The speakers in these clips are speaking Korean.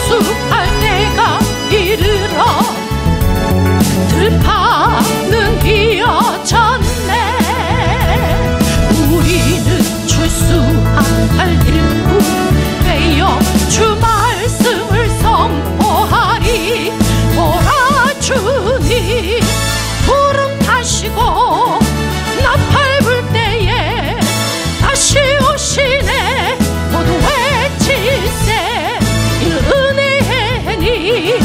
출수할 때가 이르러 들판은 이어졌네. 우리는 출수할 일꾼 되어 주 말씀을 선포하리. 보라 주님 구름 타시고 나팔 불 때에 다시 오시네. 모두 외칠세 은혜니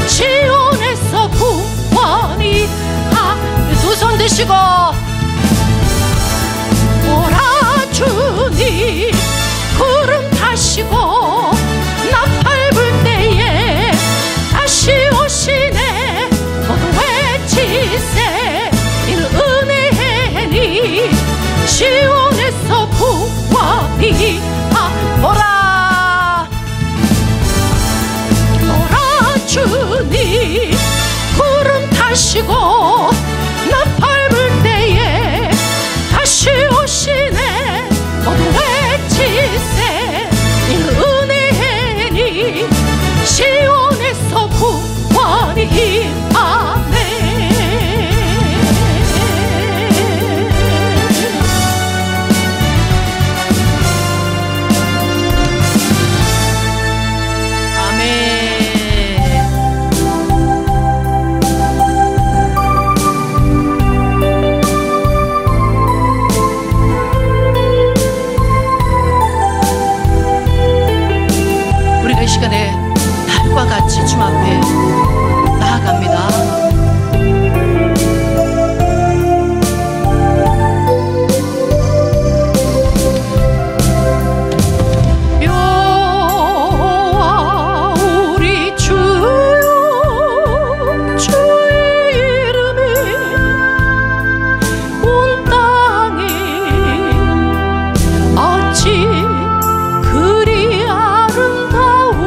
시온에서 구원이. 두 손 드시고 보라 주님 구름 타시고 나팔 불 때에 다시 오시네. 모두 외치세 은혜니 시온에서 구원이. 보라 주님 구름 타시고 나팔 불 때에 다시 오시네. 모두 외치세 은혜니 시온에서 구원이. 아멘. 우리가 이 시간에 달과 같이 주 앞에 나아갑니다. 여호와 우리 주여 주의 이름이 온 땅에 어찌 그리 아름다운지요.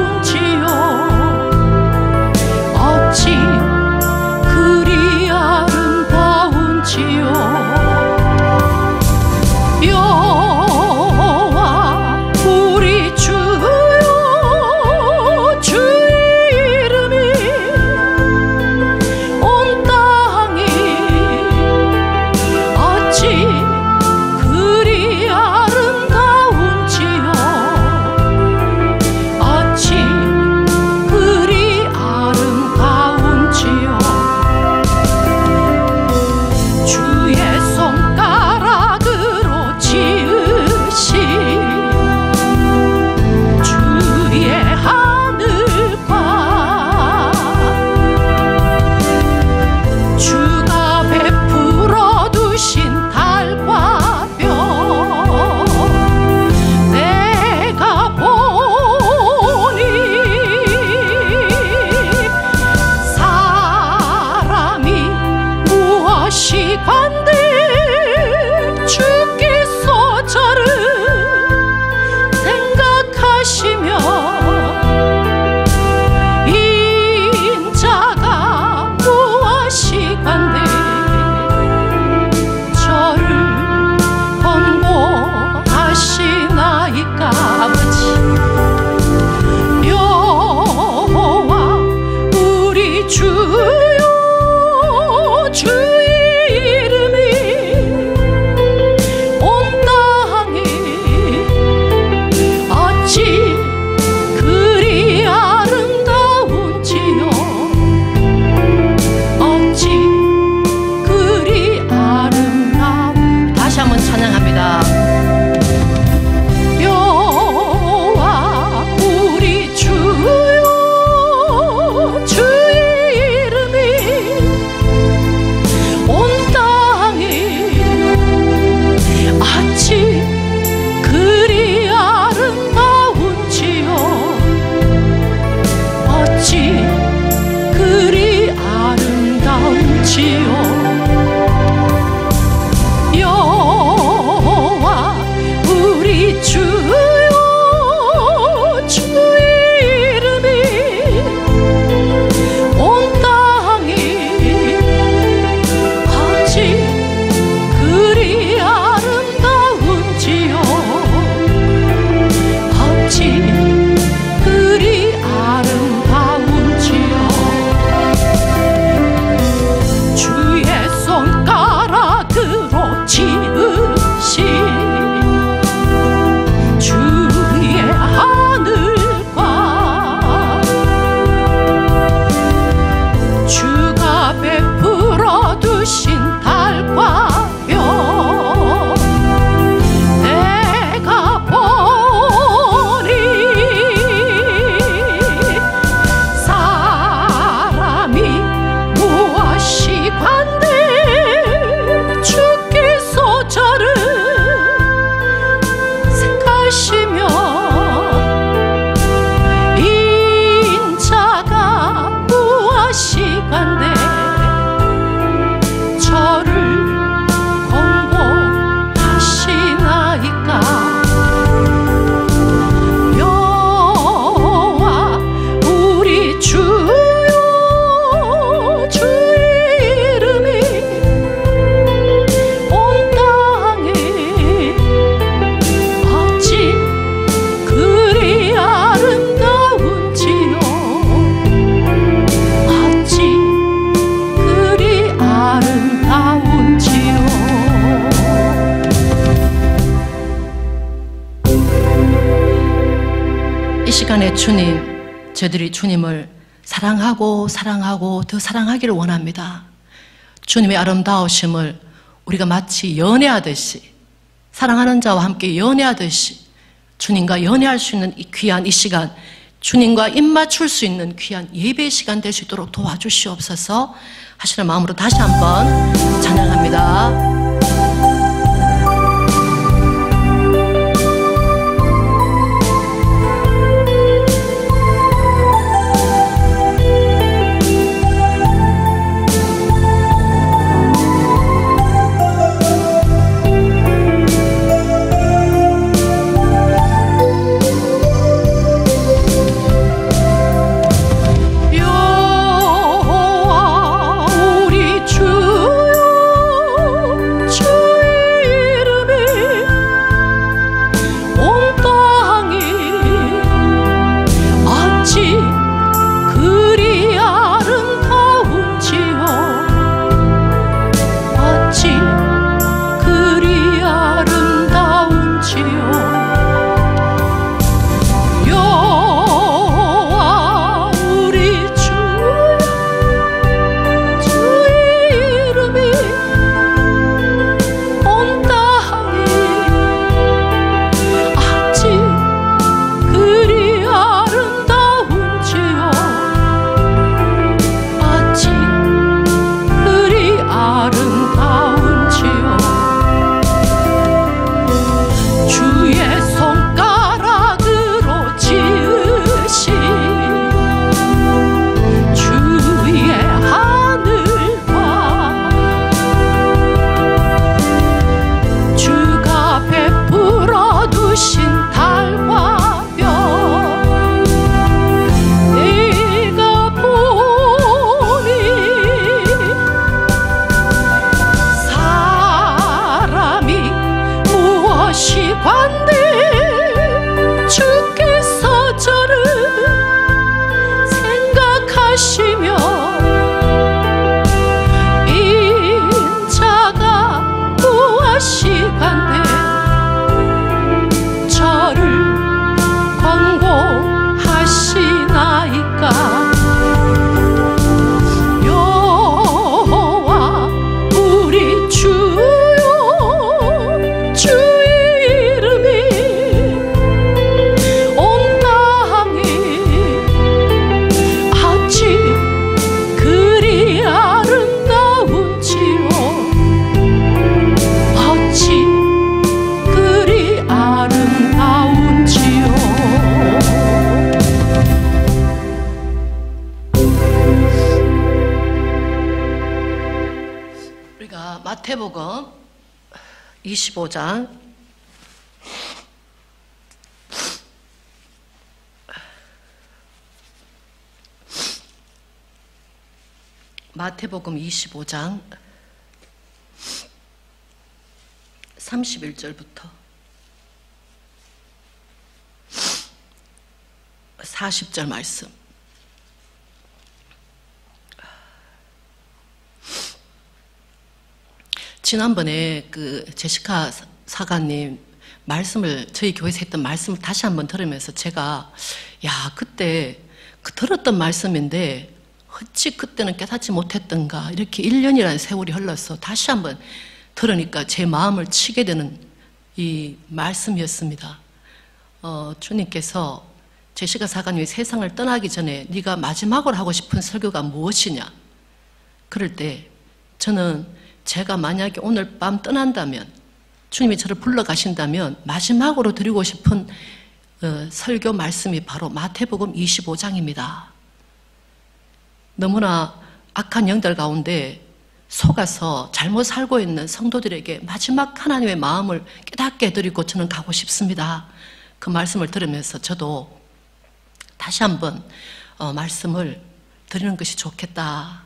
사랑의 주님, 저희들이 주님을 사랑하고 사랑하고 더 사랑하기를 원합니다. 주님의 아름다우심을 우리가 마치 연애하듯이, 사랑하는 자와 함께 연애하듯이 주님과 연애할 수 있는 이 귀한 이 시간, 주님과 입맞출 수 있는 귀한 예배 시간 될 수 있도록 도와주시옵소서 하시는 마음으로 다시 한번 찬양합니다. 마태복음 25장 마태복음 25장 31절부터 40절 말씀. 지난번에 그 제시카 사가님 말씀을, 저희 교회에서 했던 말씀을 다시 한번 들으면서 제가 그때 들었던 말씀인데 어찌 그때는 깨닫지 못했던가, 이렇게 1년이라는 세월이 흘러서 다시 한번 들으니까 제 마음을 치게 되는 이 말씀이었습니다. 주님께서 제시카 사가님이 세상을 떠나기 전에 네가 마지막으로 하고 싶은 설교가 무엇이냐, 그럴 때 저는 제가 만약에 오늘 밤 떠난다면, 주님이 저를 불러가신다면 마지막으로 드리고 싶은 설교 말씀이 바로 마태복음 25장입니다. 너무나 악한 영들 가운데 속아서 잘못 살고 있는 성도들에게 마지막 하나님의 마음을 깨닫게 해드리고 저는 가고 싶습니다. 그 말씀을 들으면서 저도 다시 한번 말씀을 드리는 것이 좋겠다,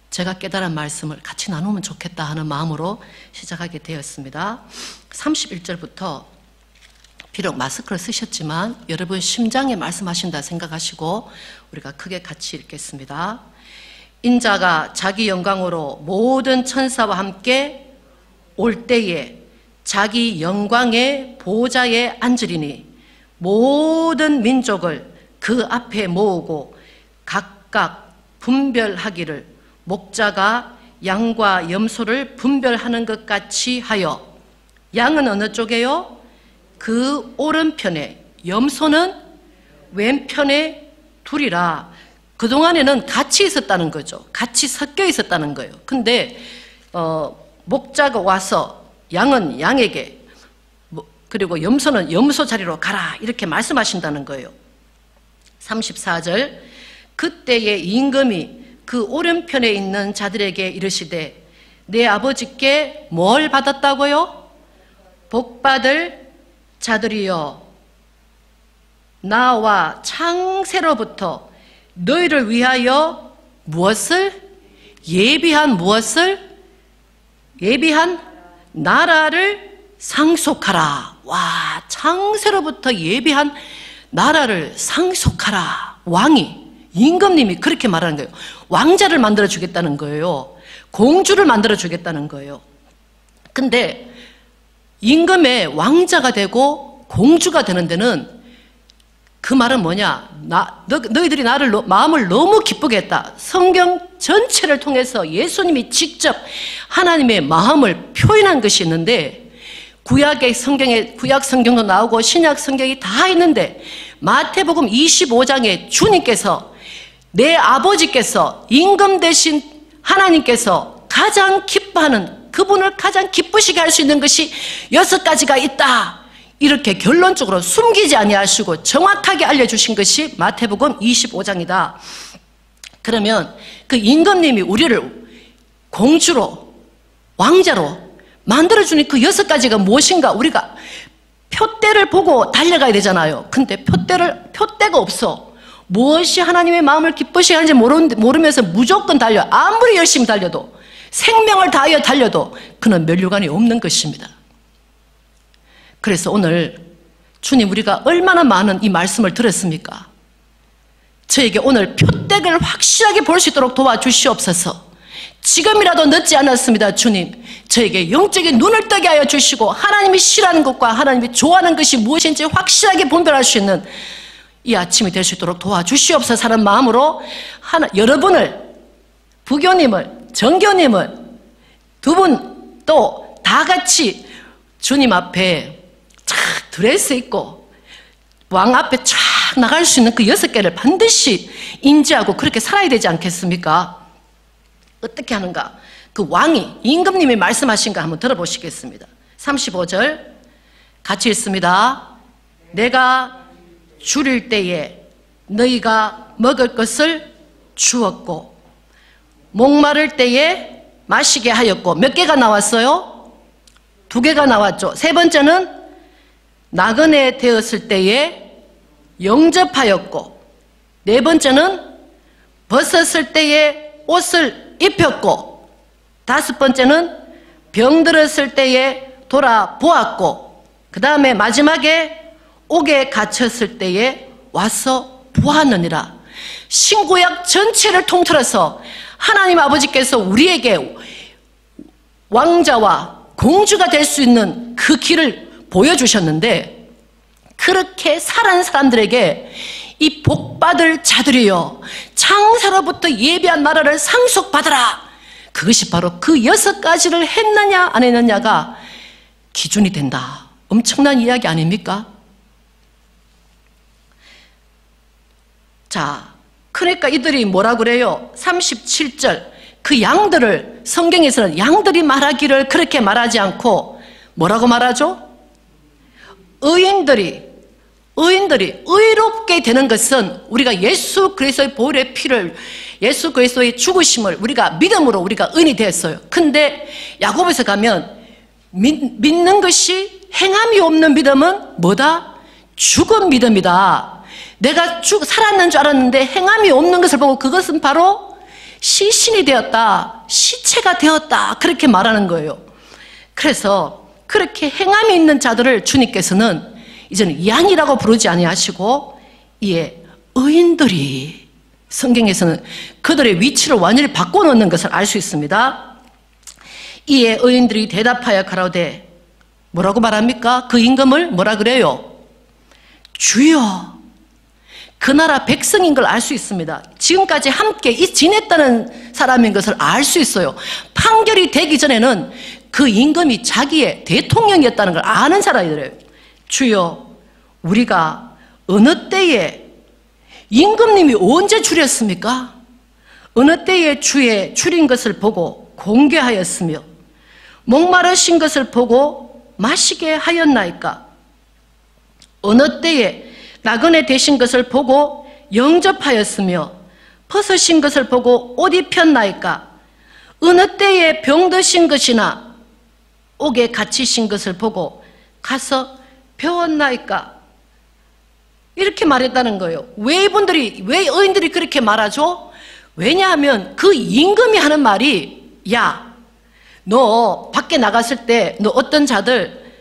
제가 깨달은 말씀을 같이 나누면 좋겠다 하는 마음으로 시작하게 되었습니다. 31절부터 비록 마스크를 쓰셨지만 여러분 심장에 말씀하신다 생각하시고 우리가 크게 같이 읽겠습니다. 인자가 자기 영광으로 모든 천사와 함께 올 때에 자기 영광의 보좌에 앉으리니 모든 민족을 그 앞에 모으고 각각 분별하기를 목자가 양과 염소를 분별하는 것 같이 하여, 양은 어느 쪽에요? 그 오른편에, 염소는 왼편에 두리라. 그동안에는 같이 있었다는 거죠. 같이 섞여 있었다는 거예요. 근데 목자가 와서 양은 양에게, 그리고 염소는 염소 자리로 가라, 이렇게 말씀하신다는 거예요. 34절, 그때에 임금이 그 오른편에 있는 자들에게 이르시되 내 아버지께 뭘 받았다고요? 복받을 자들이여, 나와 창세로부터 너희를 위하여 무엇을? 예비한 무엇을? 예비한 나라를 상속하라. 와, 창세로부터 예비한 나라를 상속하라. 왕이, 임금님이 그렇게 말하는 거예요. 왕자를 만들어 주겠다는 거예요. 공주를 만들어 주겠다는 거예요. 근데 임금의 왕자가 되고 공주가 되는 데는 그 말은 뭐냐? 너희들이 나를 마음을 너무 기쁘게 했다. 성경 전체를 통해서 예수님이 직접 하나님의 마음을 표현한 것이 있는데, 구약 성경도 나오고 신약 성경이 다 있는데, 마태복음 25장에 주님께서, 내 아버지께서, 임금 되신 하나님께서 가장 기뻐하는, 그분을 가장 기쁘시게 할 수 있는 것이 6가지가 있다, 이렇게 결론적으로 숨기지 아니하시고 정확하게 알려주신 것이 마태복음 25장이다. 그러면 그 임금님이 우리를 공주로, 왕자로 만들어주는 그 6가지가 무엇인가? 우리가 표대를 보고 달려가야 되잖아요. 근데 표대가 없어. 무엇이 하나님의 마음을 기쁘시게 하는지 모르면서 무조건 달려. 아무리 열심히 달려도, 생명을 다하여 달려도 그는 면류관이 없는 것입니다. 그래서 오늘 주님, 우리가 얼마나 많은 이 말씀을 들었습니까? 저에게 오늘 표대를 확실하게 볼 수 있도록 도와주시옵소서. 지금이라도 늦지 않았습니다. 주님, 저에게 영적인 눈을 뜨게 하여 주시고 하나님이 싫어하는 것과 하나님이 좋아하는 것이 무엇인지 확실하게 분별할 수 있는 이 아침이 될 수 있도록 도와주시옵소서 하는 마음으로 여러분을, 부교님을, 정교님을 두 분 또 다 같이 주님 앞에 쫙 드레스 입고 왕 앞에 쫙 나갈 수 있는 그 6개를 반드시 인지하고 그렇게 살아야 되지 않겠습니까? 어떻게 하는가? 그 왕이, 임금님이 말씀하신 거 한번 들어보시겠습니다. 35절 같이 읽습니다. 내가 줄일 때에 너희가 먹을 것을 주었고 목마를 때에 마시게 하였고, 몇 개가 나왔어요? 2개가 나왔죠. 3번째는 나그네 되었을 때에 영접하였고, 4번째는 벗었을 때에 옷을 입혔고, 5번째는 병들었을 때에 돌아보았고, 그 다음에 마지막에 옥에 갇혔을 때에 와서 보았느니라. 신구약 전체를 통틀어서 하나님 아버지께서 우리에게 왕자와 공주가 될 수 있는 그 길을 보여주셨는데, 그렇게 살아난 사람들에게 이 복받을 자들이여, 창세로부터 예비한 나라를 상속받으라, 그것이 바로 그 6가지를 했느냐 안 했느냐가 기준이 된다. 엄청난 이야기 아닙니까? 자, 그러니까 이들이 뭐라 그래요? 37절, 그 양들을, 성경에서는 양들이 말하기를 그렇게 말하지 않고 뭐라고 말하죠? 의인들이 의롭게 되는 것은 우리가 예수 그리스도의 보혈의 피를, 예수 그리스도의 죽으심을 우리가 믿음으로 우리가 의인이 되었어요. 근데 야고보서 가면 믿는 것이 행함이 없는 믿음은 뭐다? 죽은 믿음이다. 내가 살았는 줄 알았는데 행함이 없는 것을 보고 그것은 바로 시신이 되었다, 시체가 되었다, 그렇게 말하는 거예요. 그래서 그렇게 행함이 있는 자들을 주님께서는 이제는 양이라고 부르지 아니하시고 이에 의인들이, 성경에서는 그들의 위치를 완전히 바꿔놓는 것을 알 수 있습니다. 이에 의인들이 대답하여 가로되, 뭐라고 말합니까? 그 임금을 뭐라 그래요? 주여. 그 나라 백성인 걸 알 수 있습니다. 지금까지 함께 지냈다는 사람인 것을 알 수 있어요. 판결이 되기 전에는 그 임금이 자기의 대통령이었다는 걸 아는 사람이래요. 주여, 우리가 어느 때에 임금님이 언제 줄였습니까? 어느 때에 주의 줄인 것을 보고 공개하였으며 목마르신 것을 보고 마시게 하였나이까? 어느 때에 나그네 되신 것을 보고 영접하였으며 벗으신 것을 보고 옷 입혔나이까? 어느 때에 병드신 것이나 옥에 갇히신 것을 보고 가서 배웠나이까? 이렇게 말했다는 거예요. 왜 의인들이 그렇게 말하죠? 왜냐하면 그 임금이 하는 말이, 야, 너 밖에 나갔을 때 너 어떤 자들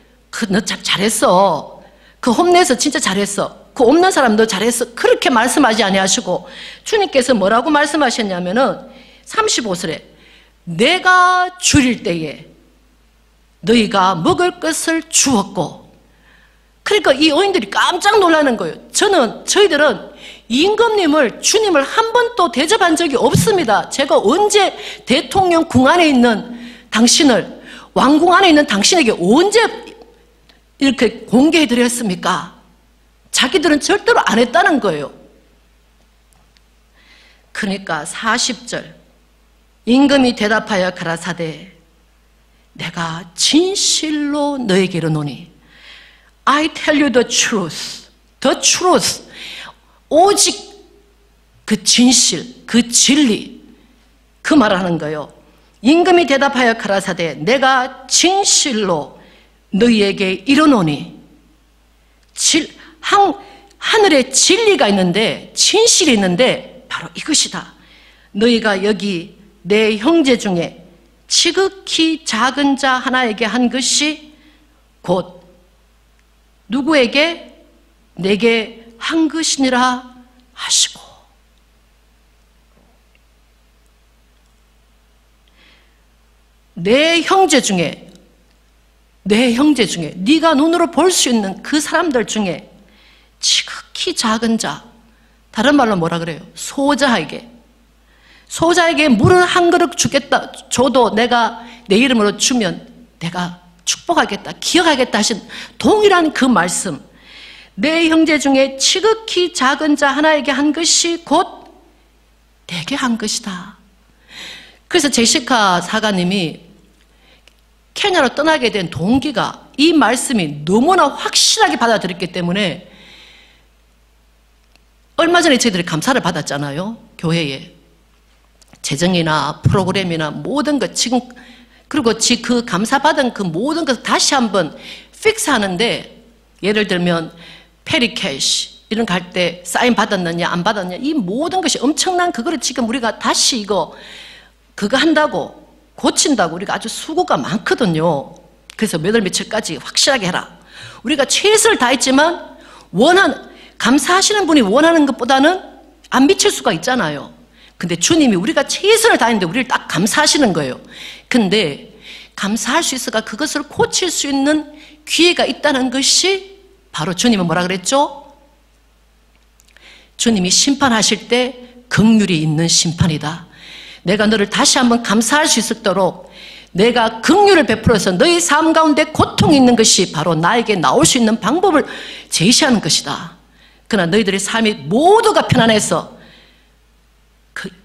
너 잘했어. 그 홈내에서 진짜 잘했어. 그 없는 사람 너 잘했어. 그렇게 말씀하지 아니하시고 주님께서 뭐라고 말씀하셨냐면은 35절에 내가 줄일 때에 너희가 먹을 것을 주었고, 그러니까 이 의인들이 깜짝 놀라는 거예요. 저희들은 임금님을, 주님을 한 번도 대접한 적이 없습니다. 제가 언제 대통령 궁 안에 있는 당신을, 왕궁 안에 있는 당신에게 언제 이렇게 공개해 드렸습니까? 자기들은 절대로 안 했다는 거예요. 그러니까 40절 임금이 대답하여 가라사대 내가 진실로 너에게 이르노니 I tell you the truth. 오직 그 진실, 그 진리, 그 말하는 거예요. 임금이 대답하여 가라사대 내가 진실로 너희에게 이르노니, 하늘에 진리가 있는데, 진실이 있는데 바로 이것이다. 너희가 여기 내 형제 중에 지극히 작은 자 하나에게 한 것이 곧 누구에게? 내게 한 것이니라 하시고. 내 형제 중에 네가 눈으로 볼 수 있는 그 사람들 중에 지극히 작은 자, 다른 말로 뭐라 그래요? 소자에게 물을 한 그릇 주겠다, 줘도 내가 내 이름으로 주면 내가 축복하겠다, 기억하겠다 하신 동일한 그 말씀. 내 형제 중에 지극히 작은 자 하나에게 한 것이 곧 내게 한 것이다. 그래서 제시카 사가님이 케냐로 떠나게 된 동기가 이 말씀이 너무나 확실하게 받아들였기 때문에, 얼마 전에 저희들이 감사를 받았잖아요. 교회에 재정이나 프로그램이나 모든 것, 지금 그리고 그 감사받은 그 모든 것을 다시 한번 픽스하는데, 예를 들면 페리캐시 이런 거 할 때 사인 받았느냐 안 받았느냐, 이 모든 것이 엄청난 그거를 지금 우리가 다시 그거 한다고 고친다고 우리가 아주 수고가 많거든요. 그래서 몇 월 며칠까지 확실하게 해라. 우리가 최선을 다했지만 감사하시는 분이 원하는 것보다는 안 미칠 수가 있잖아요. 근데 주님이 우리가 최선을 다했는데 우리를 딱 감사하시는 거예요. 근데 감사할 수 있어가 그것을 고칠 수 있는 기회가 있다는 것이 바로 주님은 뭐라 그랬죠? 주님이 심판하실 때 긍휼이 있는 심판이다. 내가 너를 다시 한번 감사할 수 있도록 내가 긍휼을 베풀어서 너희 삶 가운데 고통이 있는 것이 바로 나에게 나올 수 있는 방법을 제시하는 것이다. 그러나 너희들의 삶이 모두가 편안해서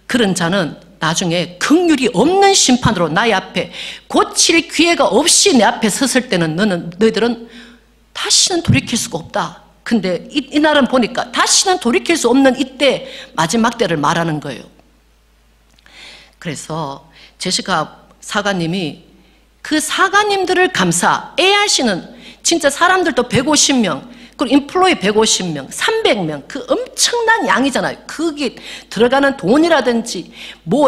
그런 자는 나중에 긍휼이 없는 심판으로 나의 앞에 고칠 기회가 없이 내 앞에 섰을 때는 너희들은 다시는 돌이킬 수가 없다. 근데 이날은 보니까 다시는 돌이킬 수 없는 이때 마지막 때를 말하는 거예요. 그래서 제시카 사가님이 그 사가님들을 ARC는 진짜 사람들도 150명, 그리고 인플로이 150명, 300명, 그 엄청난 양이잖아요. 거기 들어가는 돈이라든지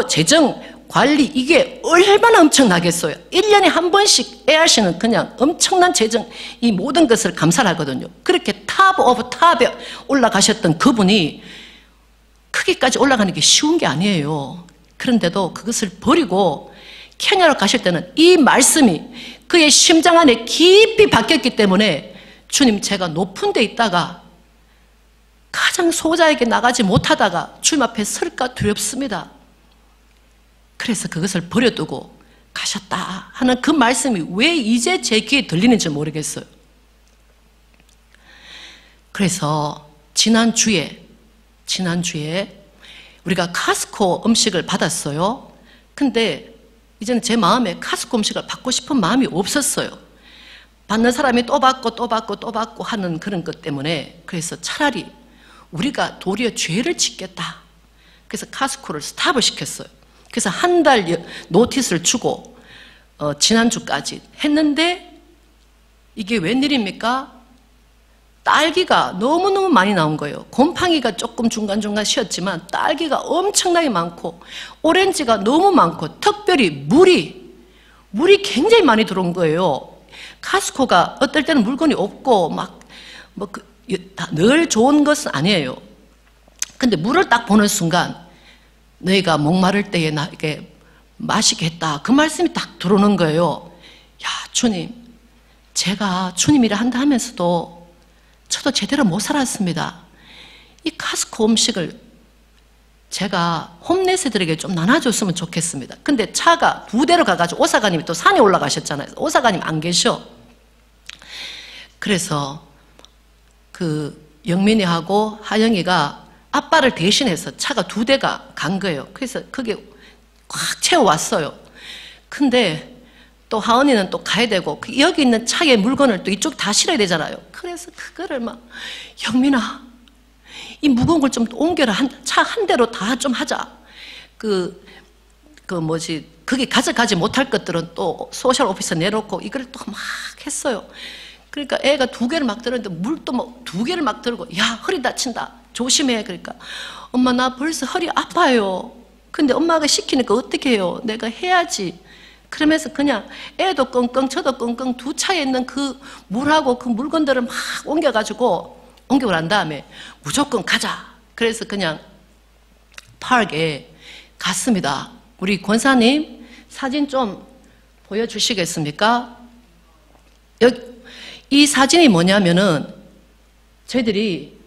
재정 관리, 이게 얼마나 엄청나겠어요. 1년에 한 번씩 ARC는 그냥 엄청난 재정, 이 모든 것을 감사를 하거든요. 그렇게 탑 오브 탑에 올라가셨던 그분이 거기까지 올라가는 게 쉬운 게 아니에요. 그런데도 그것을 버리고 케냐로 가실 때는 이 말씀이 그의 심장 안에 깊이 박혔기 때문에, 주님, 제가 높은 데 있다가 가장 소자에게 나가지 못하다가 주님 앞에 설까 두렵습니다. 그래서 그것을 버려두고 가셨다 하는 그 말씀이 왜 이제 제 귀에 들리는지 모르겠어요. 그래서 지난주에 우리가 카스코 음식을 받았어요. 근데 이제는 제 마음에 카스코 음식을 받고 싶은 마음이 없었어요. 받는 사람이 또 받고 하는 그런 것 때문에. 그래서 차라리 우리가 도리어 죄를 짓겠다. 그래서 카스코를 스탑을 시켰어요. 그래서 한 달 노티스를 주고 지난주까지 했는데 이게 웬일입니까? 딸기가 너무너무 많이 나온 거예요. 곰팡이가 조금 중간중간 쉬었지만 딸기가 엄청나게 많고 오렌지가 너무 많고 특별히 물이 굉장히 많이 들어온 거예요. 카스코가 어떨 때는 물건이 없고 늘 좋은 것은 아니에요. 근데 물을 딱 보는 순간 너희가 목마를 때에 나에게 마시겠다 그 말씀이 딱 들어오는 거예요. 야, 주님, 제가 주님이라 한다 하면서도 저도 제대로 못 살았습니다. 이 카스코 음식을 제가 홈레스들에게 좀 나눠줬으면 좋겠습니다. 근데 차가 2대로 가가지고 오사가님이 또 산에 올라가셨잖아요. 오사가님 안 계셔. 그래서 그 영민이하고 하영이가 아빠를 대신해서 차가 2대가 간 거예요. 그래서 그게 꽉 채워왔어요. 근데 또 하은이는 또 가야 되고 여기 있는 차에 물건을 또 이쪽 다 실어야 되잖아요. 그래서 그거를 막 영민아 이 무거운 걸 좀 옮겨라. 차 한 대로 다 좀 하자. 그게 가져가지 못할 것들은 또 소셜 오피스 내놓고 이걸 또 막 했어요. 그러니까 애가 2개를 막 들었는데 물도 뭐 2개를 막 들고 야 허리 다친다 조심해. 그러니까 엄마 나 벌써 허리 아파요. 근데 엄마가 시키니까 어떻게 해요? 내가 해야지. 그러면서 그냥 애도 끙끙 저도 끙끙 두 차에 있는 그 물하고 그 물건들을 막 옮겨가지고 옮기고 난 다음에 무조건 가자. 그래서 그냥 파크에 갔습니다. 우리 권사님 사진 좀 보여주시겠습니까? 여기 이 사진이 뭐냐면은 저희들이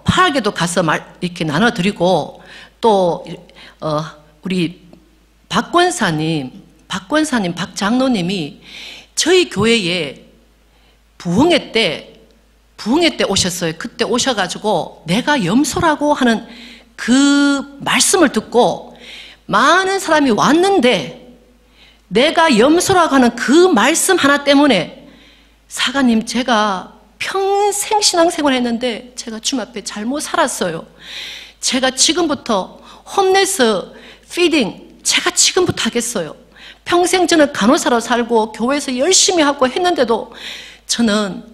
파크에도 가서 이렇게 나눠드리고 또 우리 박 장로님이 저희 교회에 부흥회 때 오셨어요. 그때 오셔가지고 내가 염소라고 하는 그 말씀을 듣고 많은 사람이 왔는데 내가 염소라고 하는 그 말씀 하나 때문에 사가님 제가 평생 신앙생활 했는데 제가 주님 앞에 잘못 살았어요. 제가 지금부터 홈레스 피딩 제가 지금부터 하겠어요. 평생 저는 간호사로 살고 교회에서 열심히 하고 했는데도 저는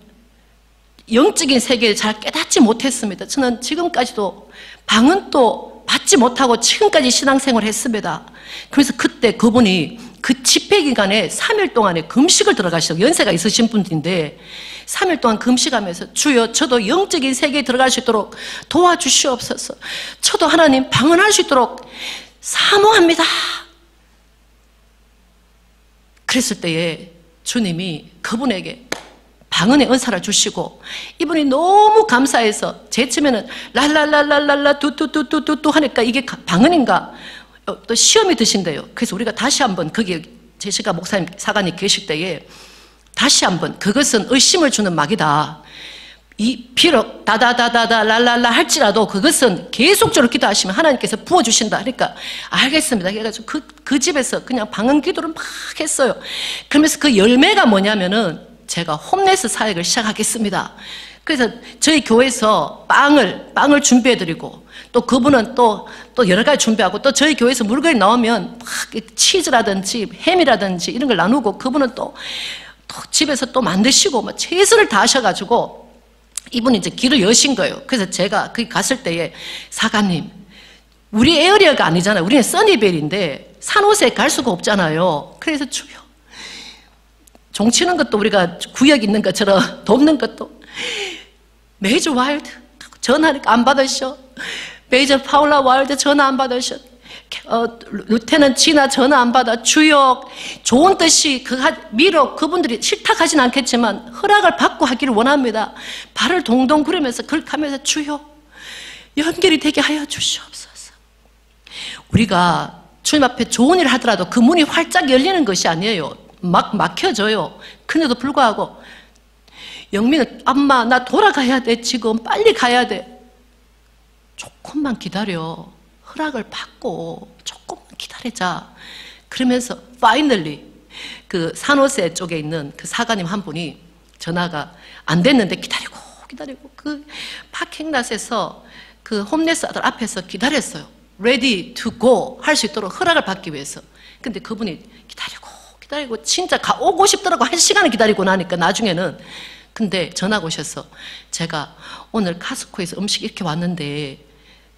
영적인 세계를 잘 깨닫지 못했습니다. 저는 지금까지도 방은 또 받지 못하고 지금까지 신앙생활을 했습니다. 그래서 그때 그분이 그 집회 기간에 3일 동안에 금식을 들어가시고 연세가 있으신 분인데 3일 동안 금식하면서 주여 저도 영적인 세계에 들어갈 수 있도록 도와주시옵소서. 저도 하나님 방언할 수 있도록 사모합니다. 그랬을 때에 주님이 그분에게 방언의 은사를 주시고 이분이 너무 감사해서 제치면은 랄랄랄랄랄라 뚜뚜뚜뚜뚜 하니까 이게 방언인가 또 시험이 드신대요. 그래서 우리가 다시 한번 거기 제시가 목사님 사관이 계실 때에 다시 한번 그것은 의심을 주는 막이다. 이 비록 다다다다다 랄랄라 할지라도 그것은 계속적으로 기도하시면 하나님께서 부어주신다. 그러니까 알겠습니다. 그래가지고 그 집에서 그냥 방언 기도를 막 했어요. 그러면서 그 열매가 뭐냐면은 제가 홈레스 사역을 시작하겠습니다. 그래서 저희 교회에서 빵을 준비해드리고 또 그분은 또 여러 가지 준비하고 또 저희 교회에서 물건이 나오면 막 치즈라든지 햄이라든지 이런 걸 나누고 그분은 또 집에서 또 만드시고 막 최선을 다하셔가지고 이분이 이제 길을 여신 거예요. 그래서 제가 거기 갔을 때에 사관님 우리 에어리어가 아니잖아요. 우리는 써니벨인데 산호세에 갈 수가 없잖아요. 그래서 주여 종치는 것도 우리가 구역 있는 것처럼 돕는 것도 메이저 와일드 전화하니까 안 받으셔. 메이저 파울라 와일드 전화 안 받으셔. 루테는 지나 전화 안 받아. 주여 좋은 뜻이 미로 그분들이 싫다 하진 않겠지만 허락을 받고 하기를 원합니다. 발을 동동 구르면서 그렇게 하면서 주여 연결이 되게 하여 주시옵소서. 우리가 주님 앞에 좋은 일을 하더라도 그 문이 활짝 열리는 것이 아니에요. 막 막혀져요. 그런데도 불구하고 영민은 엄마 나 돌아가야 돼. 지금 빨리 가야 돼. 조금만 기다려. 허락을 받고 조금만 기다리자. 그러면서 finally 그 산호세 쪽에 있는 그 사관님 한 분이 전화가 안 됐는데 기다리고 그 파킹랏에서 그 홈레스 아들 앞에서 기다렸어요. ready to go 할 수 있도록 허락을 받기 위해서. 근데 그분이 기다리고 진짜 오고 싶더라고. 1시간을 기다리고 나니까 나중에는. 근데 전화가 오셔서 제가 오늘 카스코에서 음식 이렇게 왔는데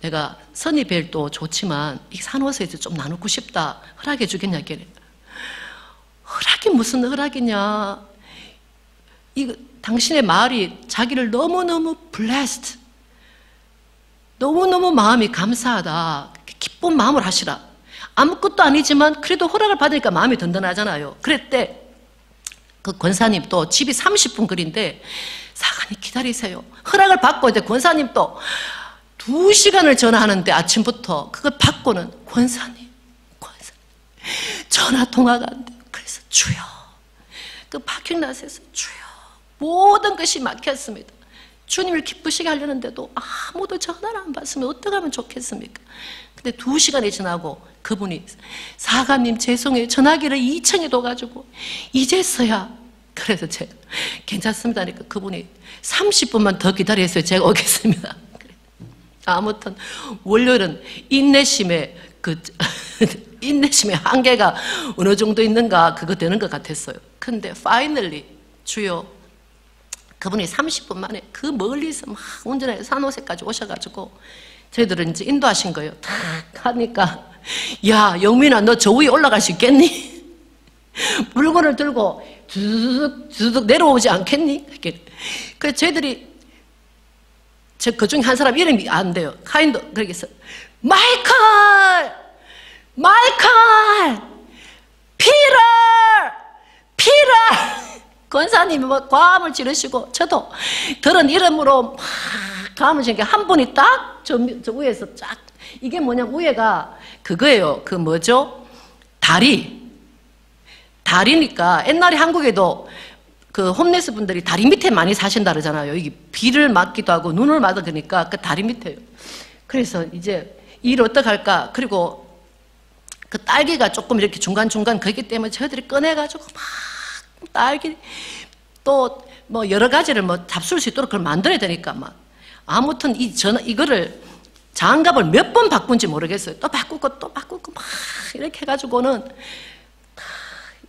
내가 선입벨도 좋지만 이 산호세에서 좀 나누고 싶다. 허락해 주겠냐? 허락이 무슨 허락이냐? 이거 당신의 말이 자기를 너무너무 blessed, 너무너무 마음이 감사하다. 기쁜 마음을 하시라. 아무것도 아니지만 그래도 허락을 받으니까 마음이 든든하잖아요. 그랬대. 그 권사님 또 집이 30분 거리인데 사관님 기다리세요. 허락을 받고 이제 권사님 또 2시간을 전화하는데 아침부터 그걸 받고는 권사님 전화 통화가 안 돼요. 그래서 주여, 그 파킹랏에서 주여, 모든 것이 막혔습니다. 주님을 기쁘시게 하려는데도 아무도 전화를 안 받으면 어떻게 하면 좋겠습니까? 근데 2시간이 지나고 그분이 사관님 죄송해요. 전화기를 2층에 둬가지고 이제서야. 그래서 제가 괜찮습니다 하니까 그분이 30분만 더 기다려서 제가 오겠습니다. 아무튼 월요일은 인내심의 인내심의 한계가 어느 정도 있는가 그거 되는 것 같았어요. 근데 finally 주여, 그분이 30분 만에 그 멀리서 막 운전해서 산호세까지 오셔가지고 저희들은 이제 인도하신 거예요. 탁 하니까 야 영민아 너 저 위에 올라갈 수 있겠니? 물건을 들고 주둑 내려오지 않겠니? 그래서 저희들이 그 중에 한 사람 이름이 안 돼요. 카인도 그러겠어. 마이클 피터 권사님이 뭐 과음을 지르시고 저도 들은 이름으로 막 과음을 지르니까 한 분이 딱 저 위에서 쫙, 이게 뭐냐면 위에가 그거예요. 그 뭐죠? 다리니까 옛날에 한국에도 그 홈레스 분들이 다리 밑에 많이 사신다 그러잖아요. 이게 비를 맞기도 하고 눈을 맞아 그러니까 그 다리 밑에요. 그래서 이제 일 어떡할까? 그리고 그 딸기가 조금 이렇게 중간중간 그렇기 때문에 저희들이 꺼내가지고 막 딸기 또 뭐 여러 가지를 뭐 잡술 수 있도록 그걸 만들어야 되니까 막 아무튼 이거를 장갑을 몇 번 바꾼지 모르겠어요. 또 바꾸고 막 이렇게 해가지고는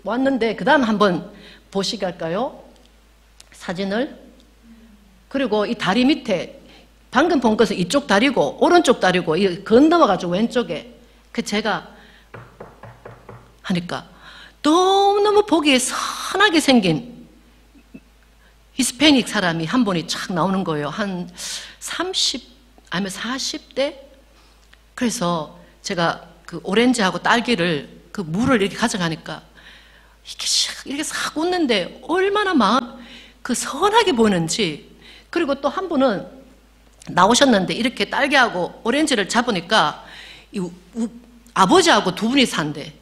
왔는데 그 다음 한번 보시게 할까요? 사진을. 그리고 이 다리 밑에 방금 본 것은 이쪽 다리고 오른쪽 다리고 이 건너와가지고 왼쪽에 그 제가 하니까 너무너무 보기에 선하게 생긴 히스패닉 사람이 한 분이 쫙 나오는 거예요. 한 30 아니면 40대? 그래서 제가 그 오렌지하고 딸기를 그 물을 이렇게 가져가니까 이렇게 싹 웃는데 얼마나 마음 그 선하게 보이는지. 그리고 또 한 분은 나오셨는데 이렇게 딸기하고 오렌지를 잡으니까 아버지하고 두 분이 산대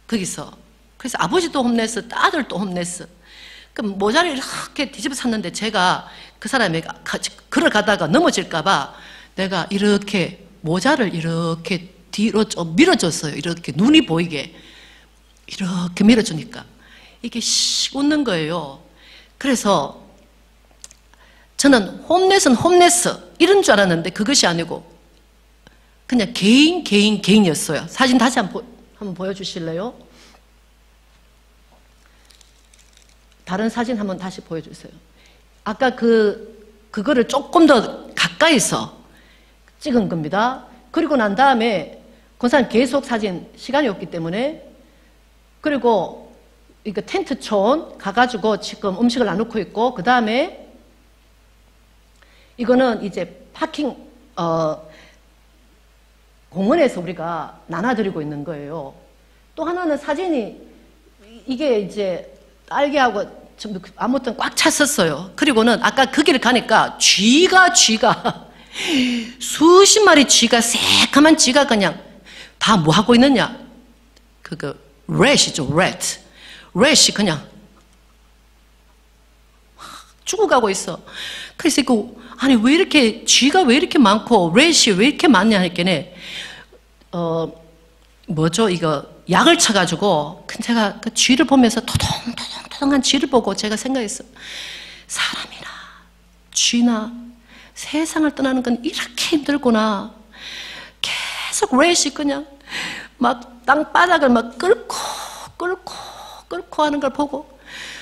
거기서. 그래서 아버지도 홈레스, 아들도 홈레스. 그럼 모자를 이렇게 뒤집어 샀는데 제가 그 사람이 걸어가다가 넘어질까봐 내가 이렇게 모자를 이렇게 뒤로 좀 밀어줬어요. 이렇게 눈이 보이게 이렇게 밀어주니까 이게 씩 웃는 거예요. 그래서 저는 홈렛은 홈레스 이런 줄 알았는데 그것이 아니고 그냥 개인이었어요. 사진 다시 한번 보여주실래요? 다른 사진 한번 다시 보여주세요. 아까 그거를 조금 더 가까이서 찍은 겁니다. 그리고 난 다음에 권사님 계속 사진 시간이 없기 때문에 그리고 이거 텐트촌 가가지고 지금 음식을 나누고 있고 그 다음에 이거는 이제 파킹 공원에서 우리가 나눠드리고 있는 거예요. 또 하나는 사진이 이게 이제 딸기하고 아무튼 꽉 찼었어요. 그리고는 아까 그 길을 가니까 쥐가 수십 마리 쥐가, 새까만 쥐가 그냥 다 뭐 하고 있느냐? 렛이죠, 렛이 그냥 죽어가고 있어. 그래서 아니 왜 이렇게 쥐가 왜 이렇게 많고 렛이 왜 이렇게 많냐 했더니 뭐죠 이거 약을 쳐가지고 제가 그 쥐를 보면서 토동토동한 쥐를 보고 제가 생각했어. 사람이나 쥐나 세상을 떠나는 건 이렇게 힘들구나. 계속 렛이 그냥 막 땅바닥을 막 끌고 하는 걸 보고,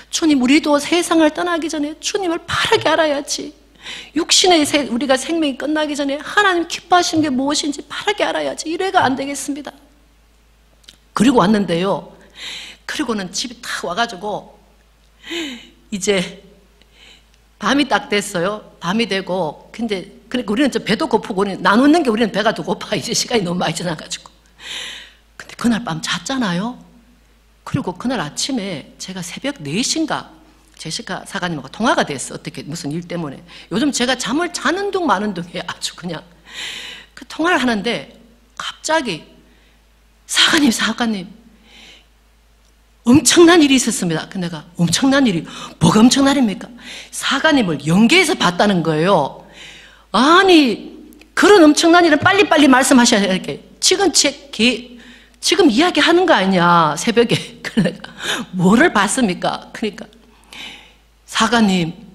주님, 우리도 세상을 떠나기 전에 주님을 바르게 알아야지. 육신의 우리가 생명이 끝나기 전에 하나님 기뻐하시는 게 무엇인지 바르게 알아야지. 이래가 안 되겠습니다. 그리고 왔는데요, 그리고는 집에 딱 와가지고 이제 밤이 딱 됐어요. 밤이 되고, 근데 그러니까 우리는 배도 고프고, 나누는 게 우리는 배가 더 고파. 이제 시간이 너무 많이 지나가지고. 근데 그날 밤 잤잖아요. 그리고 그날 아침에 제가 새벽 4시인가 제시카 사관님하고 통화가 됐어. 어떻게 무슨 일 때문에. 요즘 제가 잠을 자는 둥 마는 둥에 아주 그냥 그 통화를 하는데 갑자기 사관님 엄청난 일이 있었습니다. 근데 내가 엄청난 일이 뭐가 엄청난 일입니까? 사관님을 연계해서 봤다는 거예요. 아니 그런 엄청난 일은 빨리빨리 말씀하셔야 될게. 지금 이야기하는 거 아니냐 새벽에. 그러니까 뭐를 봤습니까? 그러니까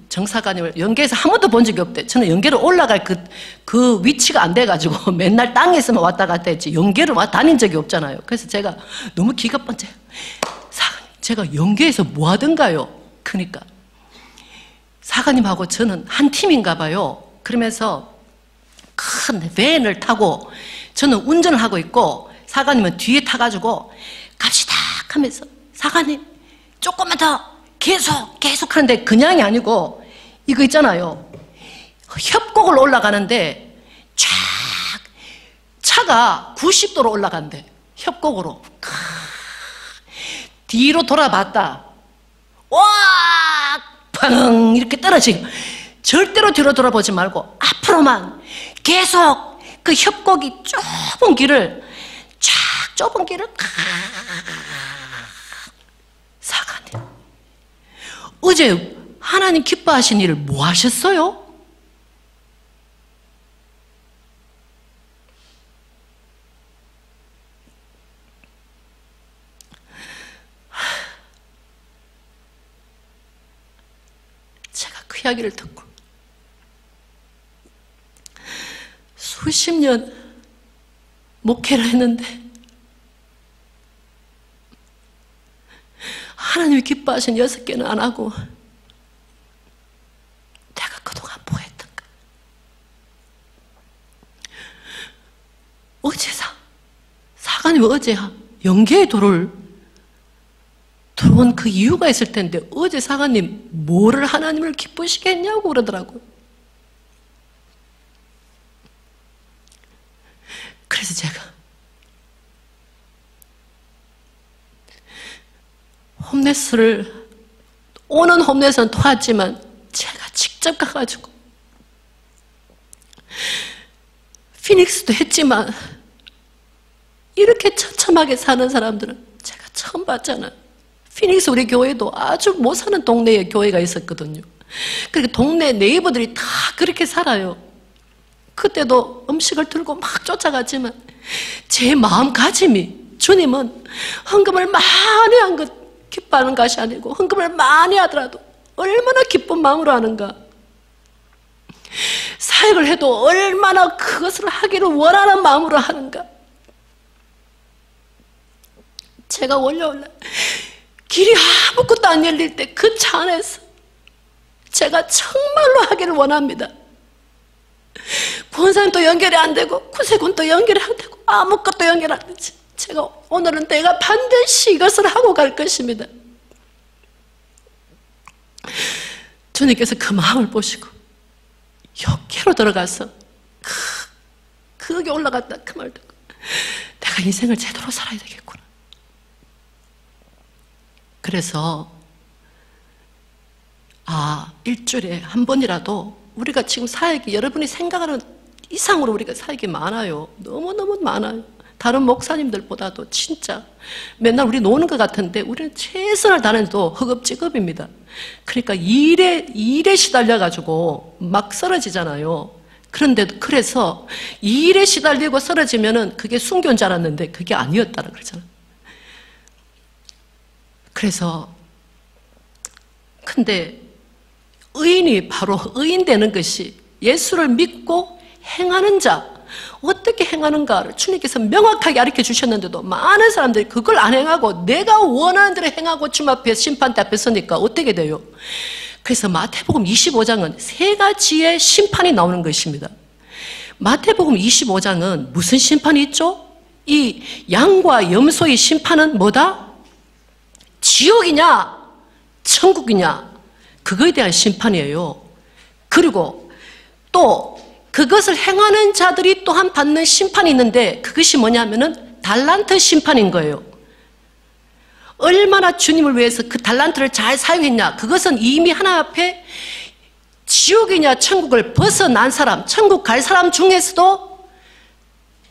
정사관님을 연계해서 한 번도 본 적이 없대. 저는 연계로 올라갈 그 위치가 안 돼가지고 맨날 땅에서만 왔다 갔다 했지 연계로 다닌 적이 없잖아요. 그래서 제가 너무 기가 번쩍, 사관님 제가 연계해서 뭐 하던가요? 그러니까 사관님하고 저는 한 팀인가 봐요. 그러면서 큰 밴을 타고 저는 운전을 하고 있고 사관님은 뒤에 타가지고 갑시다 하면서, 사관님 조금만 더 계속 하는데 그냥이 아니고 이거 있잖아요, 협곡을 올라가는데 쫙 차가 90도로 올라간대. 협곡으로 뒤로 돌아봤다. 와 팡 이렇게 떨어지고, 절대로 뒤로 돌아보지 말고 앞으로만 계속 그 협곡이 좁은 길을 사관님 어제 하나님 기뻐하신 일을 뭐 하셨어요? 제가 그 이야기를 듣고 수십 년 목회를 했는데 하나님이 기뻐하신 6개는 안 하고 내가 그동안 뭐 했던가. 어제 사관님이 어제 영계의 도를 들어온 그 이유가 있을 텐데 어제 사관님 뭐를 하나님을 기쁘시게 했냐고 그러더라고요. 그래서 제가 홈레스를 오는 홈레스는 도왔지만 제가 직접 가가지고 피닉스도 했지만 이렇게 처참하게 사는 사람들은 제가 처음 봤잖아요. 피닉스 우리 교회도 아주 못 사는 동네에 교회가 있었거든요. 그러니까 동네 네이버들이 다 그렇게 살아요. 그때도 음식을 들고 막 쫓아갔지만 제 마음가짐이, 주님은 헌금을 많이 한 것 기뻐하는 것이 아니고 헌금을 많이 하더라도 얼마나 기쁜 마음으로 하는가, 사역을 해도 얼마나 그것을 하기를 원하는 마음으로 하는가. 제가 월요일날 길이 아무것도 안 열릴 때 그 차 안에서 제가 정말로 하기를 원합니다. 권사님도 연결이 안 되고 구세군도 연결이 안 되고 아무것도 연결 안 되지. 제가 오늘은 내가 반드시 이것을 하고 갈 것입니다. 주님께서 그 마음을 보시고 역계로 들어가서 거기 올라갔다 그 말 듣고 내가 인생을 제대로 살아야 되겠구나. 그래서 일주일에 한 번이라도 우리가 지금 사역이 여러분이 생각하는 이상으로 우리가 사역이 많아요. 너무너무 많아요. 다른 목사님들보다도 진짜 맨날 우리 노는 것 같은데 우리는 최선을 다해도 허겁지겁입니다. 그러니까 일에 시달려가지고 막 쓰러지잖아요. 그런데도 그래서 일에 시달리고 쓰러지면은 그게 순교인 줄 알았는데 그게 아니었다라 그러잖아요. 그래서 근데 의인이 바로 의인 되는 것이 예수를 믿고 행하는 자, 어떻게 행하는가를 주님께서 명확하게 가르쳐 주셨는데도 많은 사람들이 그걸 안 행하고 내가 원하는 대로 행하고 주님 앞에 심판대 앞에 서니까 어떻게 돼요? 그래서 마태복음 25장은 세 가지의 심판이 나오는 것입니다. 마태복음 25장은 무슨 심판이 있죠? 이 양과 염소의 심판은 뭐다? 지옥이냐 천국이냐 그거에 대한 심판이에요. 그리고 또 그것을 행하는 자들이 또한 받는 심판이 있는데 그것이 뭐냐면은 달란트 심판인 거예요. 얼마나 주님을 위해서 그 달란트를 잘 사용했냐, 그것은 이미 하나님 앞에 지옥이냐 천국을 벗어난 사람, 천국 갈 사람 중에서도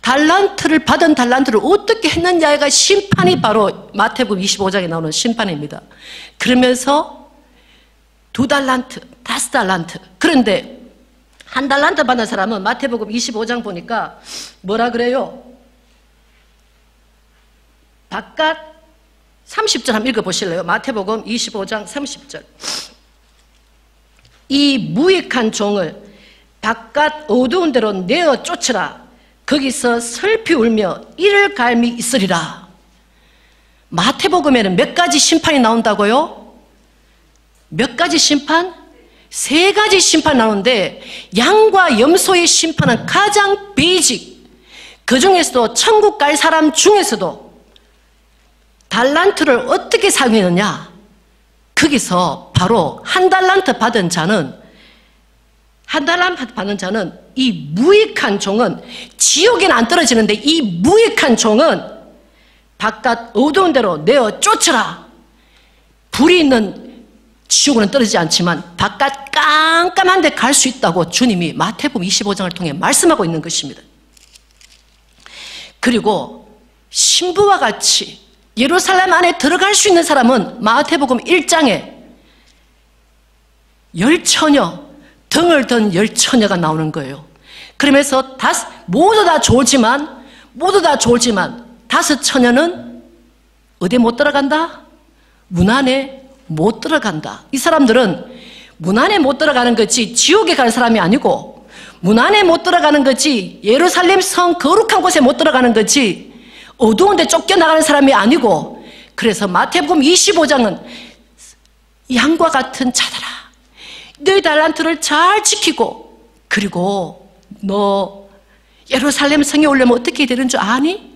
달란트를 받은 달란트를 어떻게 했느냐가 심판이 바로 마태복음 25장에 나오는 심판입니다. 그러면서 2달란트, 5달란트. 그런데 1달란트 받은 사람은 마태복음 25장 보니까 뭐라 그래요? 바깥 30절 한번 읽어보실래요? 마태복음 25장 30절. 이 무익한 종을 바깥 어두운 데로 내어 쫓으라. 거기서 슬피 울며 이를 갈미 있으리라. 마태복음에는 몇 가지 심판이 나온다고요? 몇 가지 심판? 3가지 심판이 나오는데 양과 염소의 심판은 가장 베이직, 그 중에서도 천국 갈 사람 중에서도 달란트를 어떻게 사용했느냐, 거기서 바로 1달란트 받은 자는 이 무익한 종은 지옥에는 안 떨어지는데 이 무익한 종은 바깥 어두운 데로 내어 쫓으라. 불이 있는 지옥은 떨어지지 않지만 바깥 깜깜한 데 갈 수 있다고 주님이 마태복음 25장을 통해 말씀하고 있는 것입니다. 그리고 신부와 같이 예루살렘 안에 들어갈 수 있는 사람은 마태복음 1장에 열처녀, 등을 든 열처녀가 나오는 거예요. 그러면서 모두 다 좋지만 5처녀는 어디에 못 들어간다? 문 안에 못 들어간다. 이 사람들은 문 안에 못 들어가는 거지 지옥에 갈 사람이 아니고, 문 안에 못 들어가는 거지 예루살렘 성 거룩한 곳에 못 들어가는 거지 어두운 데 쫓겨나가는 사람이 아니고, 그래서 마태복음 25장은 양과 같은 자들아, 너희 달란트를 잘 지키고, 그리고 너 예루살렘 성에 오려면 어떻게 되는 줄 아니?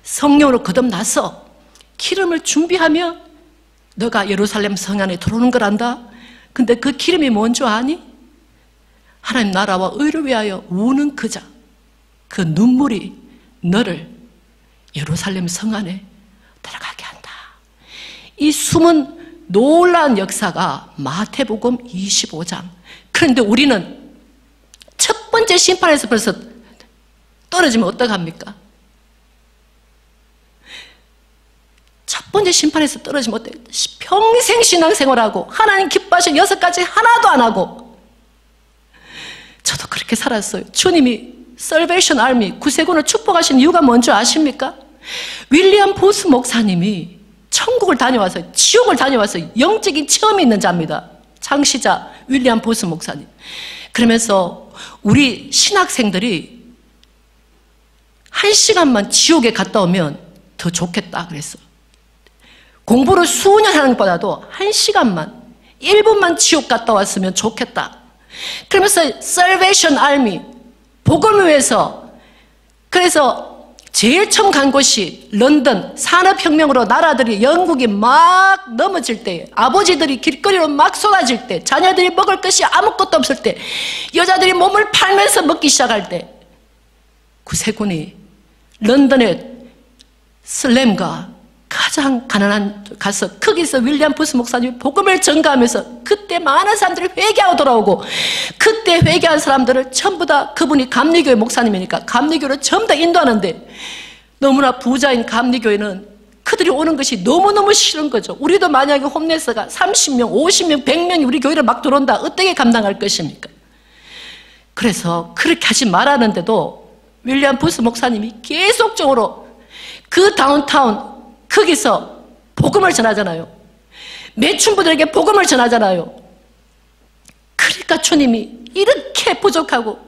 성령으로 거듭나서 기름을 준비하면 너가 예루살렘 성 안에 들어오는 거란다. 근데 그 기름이 뭔 줄 아니? 하나님 나라와 의를 위하여 우는 그 자, 그 눈물이 너를 예루살렘 성 안에 들어가게 한다. 이 숨은 놀라운 역사가 마태복음 25장. 그런데 우리는 첫 번째 심판에서 벌써 떨어지면 어떡합니까? 첫 번째 심판에서 떨어지면 어때요? 평생 신앙생활하고 하나님 기뻐하신 6가지 하나도 안 하고. 저도 그렇게 살았어요. 주님이 살베이션 아미 구세군을 축복하신 이유가 뭔지 아십니까? 윌리엄 보스 목사님이 천국을 다녀와서 지옥을 다녀와서 영적인 체험이 있는 자입니다. 창시자 윌리엄 보스 목사님. 그러면서 우리 신학생들이 1시간만 지옥에 갔다 오면 더 좋겠다 그랬어요. 공부를 수년 하는 것보다도 1시간만 1분만 지옥 갔다 왔으면 좋겠다. 그러면서 Salvation Army 복음을 위해서, 그래서 제일 처음 간 곳이 런던. 산업혁명으로 나라들이, 영국이 막 넘어질 때, 아버지들이 길거리로 막 쏟아질 때, 자녀들이 먹을 것이 아무것도 없을 때, 여자들이 몸을 팔면서 먹기 시작할 때, 구세군이 런던의 슬램과 그 가장 가난한 가서 거기서 윌리엄 부스 목사님이 복음을 전가하면서 그때 많은 사람들이 회개하고 돌아오고, 그때 회개한 사람들을 전부 다, 그분이 감리교회 목사님이니까 감리교를 전부 다 인도하는데, 너무나 부자인 감리교회는 그들이 오는 것이 너무너무 싫은 거죠. 우리도 만약에 홈레스가 30명, 50명, 100명이 우리 교회를 막 들어온다, 어떻게 감당할 것입니까? 그래서 그렇게 하지 말았는데도 윌리엄 부스 목사님이 계속적으로 그 다운타운 거기서 복음을 전하잖아요. 매춘부들에게 복음을 전하잖아요. 그러니까 주님이 이렇게 부족하고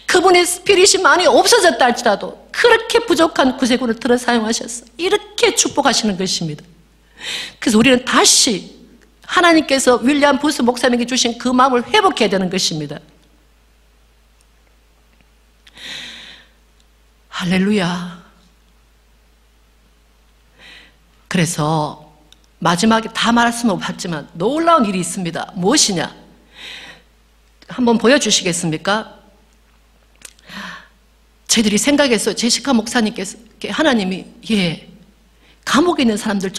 그분의 스피릿이 많이 없어졌다 할지라도 그렇게 부족한 구세군을 들어 사용하셔서 이렇게 축복하시는 것입니다. 그래서 우리는 다시 하나님께서 윌리엄 부스 목사님에게 주신 그 마음을 회복해야 되는 것입니다. 할렐루야. 그래서 마지막에 다 말할 수는 없지만 놀라운 일이 있습니다. 무엇이냐? 한번 보여주시겠습니까? 저희들이 생각했어요. 제시카 목사님께서, 하나님이, 감옥에 있는 사람들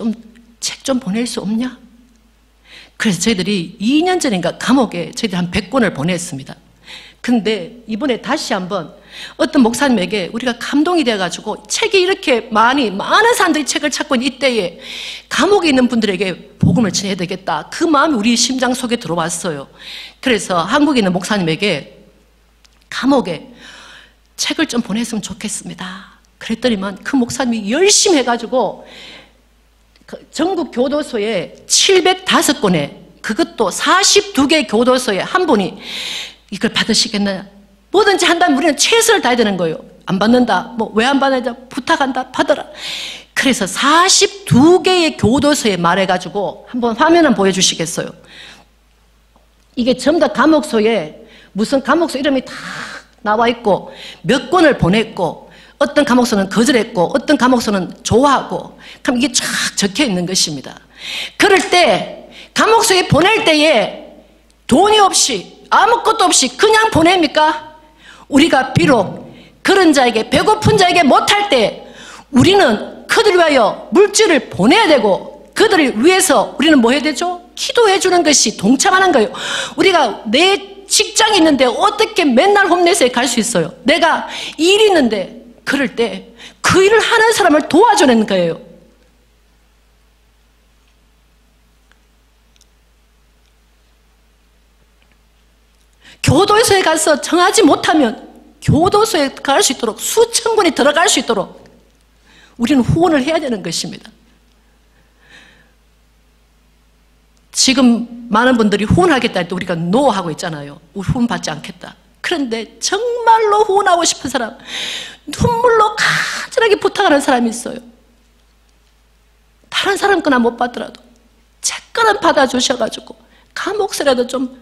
책 좀 보낼 수 없냐? 그래서 저희들이 2년 전인가 감옥에 저희들이 한 100권을 보냈습니다. 근데 이번에 다시 한번 어떤 목사님에게 우리가 감동이 돼가지고 책이 이렇게 많은 사람들이 책을 찾고 있는 이때에 감옥에 있는 분들에게 복음을 전해야 되겠다. 그 마음이 우리 심장 속에 들어왔어요. 그래서 한국에 있는 목사님에게 감옥에 책을 좀 보냈으면 좋겠습니다. 그랬더니만 그 목사님이 열심히 해가지고 전국 교도소에 705권에, 그것도 42개 교도소에 한 분이 이걸 받으시겠느냐? 뭐든지 한다면 우리는 최선을 다해야 되는 거예요. 안 받는다. 왜 안 받는다? 부탁한다. 받아라. 그래서 42개의 교도소에 말해가지고 한번 화면 보여주시겠어요? 이게 전부 다 감옥소에 무슨 감옥소 이름이 다 나와 있고 몇 권을 보냈고 어떤 감옥소는 거절했고 어떤 감옥소는 좋아하고 그럼 이게 쫙 적혀 있는 것입니다. 그럴 때 감옥소에 보낼 때에 돈이 없이 아무것도 없이 그냥 보냅니까? 우리가 비록 그런 자에게, 배고픈 자에게 못할 때 우리는 그들을 위하여 물질을 보내야 되고 그들을 위해서 우리는 뭐 해야 되죠? 기도해 주는 것이 동참하는 거예요. 우리가 내 직장이 있는데 어떻게 맨날 홈레스에 갈 수 있어요? 내가 일이 있는데 그럴 때 그 일을 하는 사람을 도와주는 거예요. 교도소에 가서 정하지 못하면 교도소에 갈 수 있도록 수천 군이 들어갈 수 있도록 우리는 후원을 해야 되는 것입니다. 지금 많은 분들이 후원하겠다 할 때 우리가 노하고 있잖아요. 우리 후원 받지 않겠다. 그런데 정말로 후원하고 싶은 사람, 눈물로 간절하게 부탁하는 사람이 있어요. 다른 사람 거나 못 받더라도 제 거는 받아주셔가지고 감옥서라도 좀,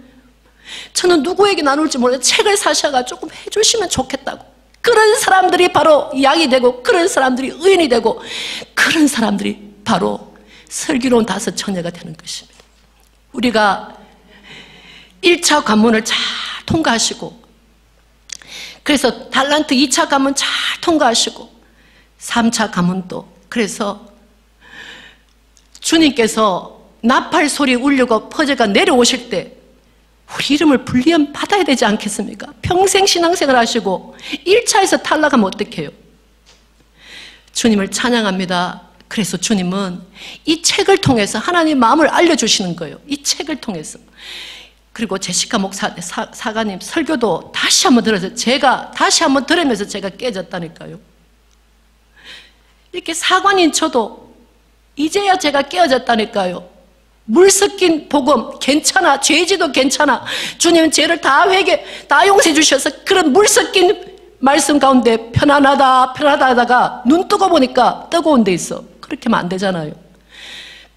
저는 누구에게 나눌지 모르는데 책을 사셔가지고 조금 해주시면 좋겠다고. 그런 사람들이 바로 양이 되고 그런 사람들이 의인이 되고 그런 사람들이 바로 슬기로운 다섯 처녀가 되는 것입니다. 우리가 1차 관문을 잘 통과하시고, 그래서 달란트 2차 관문 잘 통과하시고 3차 관문도, 그래서 주님께서 나팔 소리 울리고 퍼져가 내려오실 때 우리 이름을 불리움 받아야 되지 않겠습니까? 평생 신앙생활 하시고 1차에서 탈락하면 어떡해요? 주님을 찬양합니다. 그래서 주님은 이 책을 통해서 하나님의 마음을 알려주시는 거예요. 이 책을 통해서. 그리고 제시카 목사 사가님 설교도 다시 한번 들어서 제가 다시 한번 들으면서 제가 깨졌다니까요. 이렇게 사관인 저도 이제야 제가 깨어졌다니까요. 물 섞인 복음 괜찮아, 죄지도 괜찮아, 주님은 죄를 다 용서해 주셔서 그런 물 섞인 말씀 가운데 편안하다 하다가 눈 뜨고 보니까 뜨거운 데 있어. 그렇게 하면 안 되잖아요.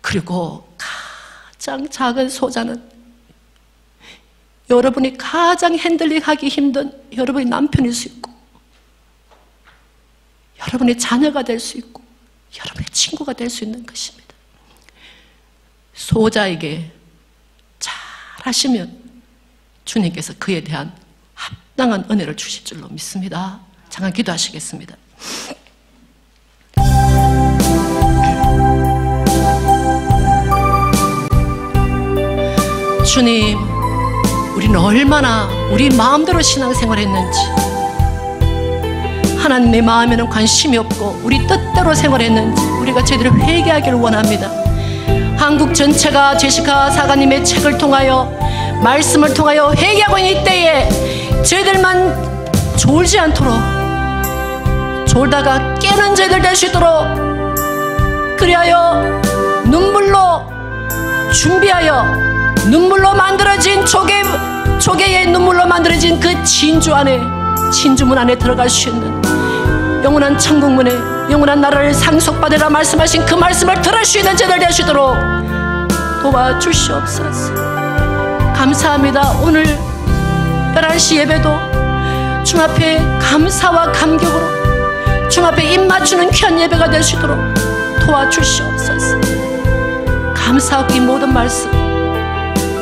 그리고 가장 작은 소자는 여러분이 가장 핸들링하기 힘든 여러분의 남편일 수 있고 여러분의 자녀가 될 수 있고 여러분의 친구가 될 수 있는 것입니다. 소자에게 잘 하시면 주님께서 그에 대한 합당한 은혜를 주실 줄로 믿습니다. 잠깐 기도하시겠습니다. 주님, 우리는 얼마나 우리 마음대로 신앙생활 했는지, 하나님의 마음에는 관심이 없고 우리 뜻대로 생활했는지 우리가 제대로 회개하기를 원합니다. 한국 전체가 제시카 사가님의 책을 통하여, 말씀을 통하여 회개하고 있는 이때에 저희들만 졸지 않도록, 졸다가 깨는 저희들 될 수 있도록, 그리하여 눈물로 준비하여, 눈물로 만들어진 조개의 눈물로 만들어진 그 진주 안에, 진주문 안에 들어갈 수 있는 영원한 천국문에, 영원한 나라를 상속받으라 말씀하신 그 말씀을 들을 수 있는 저희들 될 수 있도록 도와주시옵소서. 감사합니다. 오늘 11시 예배도 주 앞에 감사와 감격으로 주 앞에 입 맞추는 귀한 예배가 될 수 있도록 도와주시옵소서. 감사하고 이 모든 말씀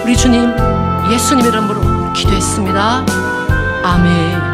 우리 주님 예수님 이름으로 기도했습니다. 아멘.